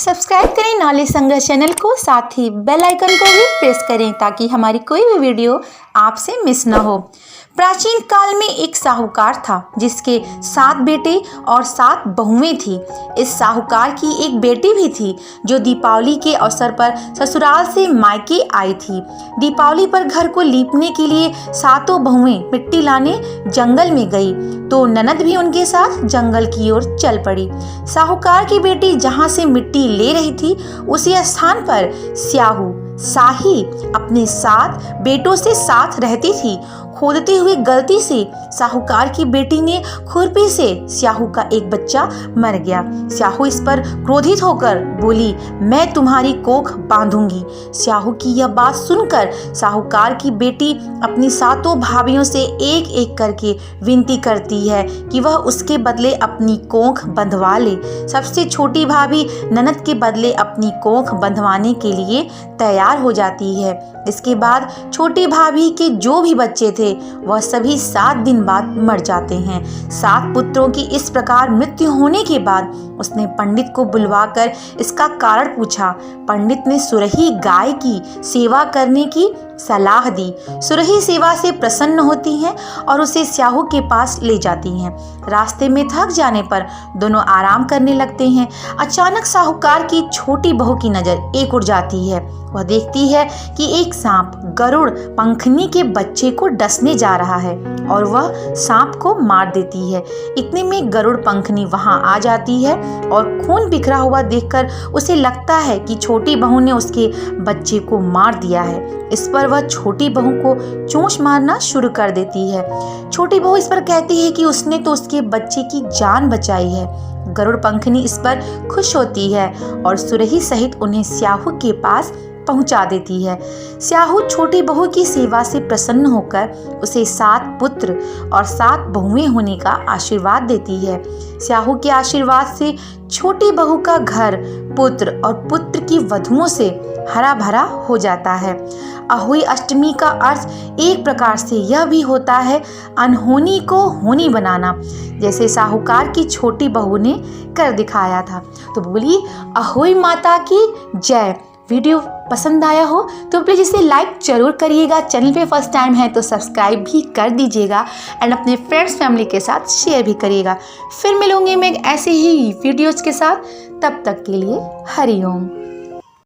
Subscribe करें knowledge संघर्ष channel को, साथ ही बेल आइकन को भी प्रेस करें ताकि हमारी कोई भी वीडियो आपसे मिस ना हो। प्राचीन काल में एक साहूकार था जिसके 7 बेटे और 7 बहुएं थी। इस साहूकार की एक बेटी भी थी जो दीपावली के अवसर पर ससुराल से मायके आई थी। दीपावली पर घर को लीपने के लिए 7 बहुएं मिट्टी लाने जंगल में गई तो ननद भी उनके साथ जंगल की ओर चल पड़ी। साहूकार की बेटी जहां से मिट्टी ले रही थी उसी स्थान पर शाही अपने 7 बेटों से साथ रहती थी। खोदते हुए गलती से साहूकार की बेटी ने खुरपी से स्याहू का एक बच्चा मर गया। स्याहू इस पर क्रोधित होकर बोली, मैं तुम्हारी कोख बांधूंगी। स्याहू की यह बात सुनकर साहूकार की बेटी अपनी 7 भाभियों से एक एक करके विनती करती है कि वह उसके बदले अपनी कोख बंधवा ले। सबसे छोटी भाभी ननद के बदले अपनी कोख बंधवाने के लिए तैयार हो जाती है। इसके बाद छोटी भाभी के जो भी बच्चे थे वह सभी 7 दिन बाद मर जाते हैं। 7 पुत्रों की इस प्रकार मृत्यु होने के बाद उसने पंडित को बुलवाकर इसका कारण पूछा। पंडित ने सुरही गाय की सेवा करने की सलाह दी। सुरही सेवा से प्रसन्न होती हैं और उसे स्याहू के पास ले जाती हैं। रास्ते में थक जाने पर दोनों आराम करने लगते हैं। अचानक साहूकार की छोटी बहू की नजर एक उड़ जाती है। वह देखती है कि एक सांप गरुड़ पंखनी के बच्चे को डसने जा रहा है और वह सांप को मार देती है। इतने में गरुड़ पंखनी वहां आ जाती है और खून बिखरा हुआ देखकर उसे लगता है कि छोटी बहू ने उसके बच्चे को मार दिया है। इस पर वह छोटी बहू को चोंच मारना शुरू कर देती है। छोटी बहू इस पर कहती है कि उसने तो उसके बच्चे की जान बचाई है। गरुड़ पंखनी इस पर खुश होती है और सुरही सहित उन्हें स्याहू के पास पहुंचा देती है। स्याहू छोटी बहू की सेवा से प्रसन्न होकर उसे 7 पुत्र और 7 बहुएं होने का आशीर्वाद देती है। स्याहू के आशीर्वाद से छोटी बहू का घर पुत्र और पुत्र की वधुओं से हरा भरा हो जाता है। अहोई अष्टमी का अर्थ एक प्रकार से यह भी होता है अनहोनी को होनी बनाना, जैसे साहूकार की छोटी बहू ने कर दिखाया था। तो बोलिए अहोई माता की जय। वीडियो पसंद आया हो तो प्लीज़ इसे लाइक जरूर करिएगा। चैनल पे फर्स्ट टाइम है तो सब्सक्राइब भी कर दीजिएगा एंड अपने फ्रेंड्स फैमिली के साथ शेयर भी करिएगा। फिर मिलूंगी मैं ऐसे ही वीडियोज़ के साथ, तब तक के लिए हरि ओम।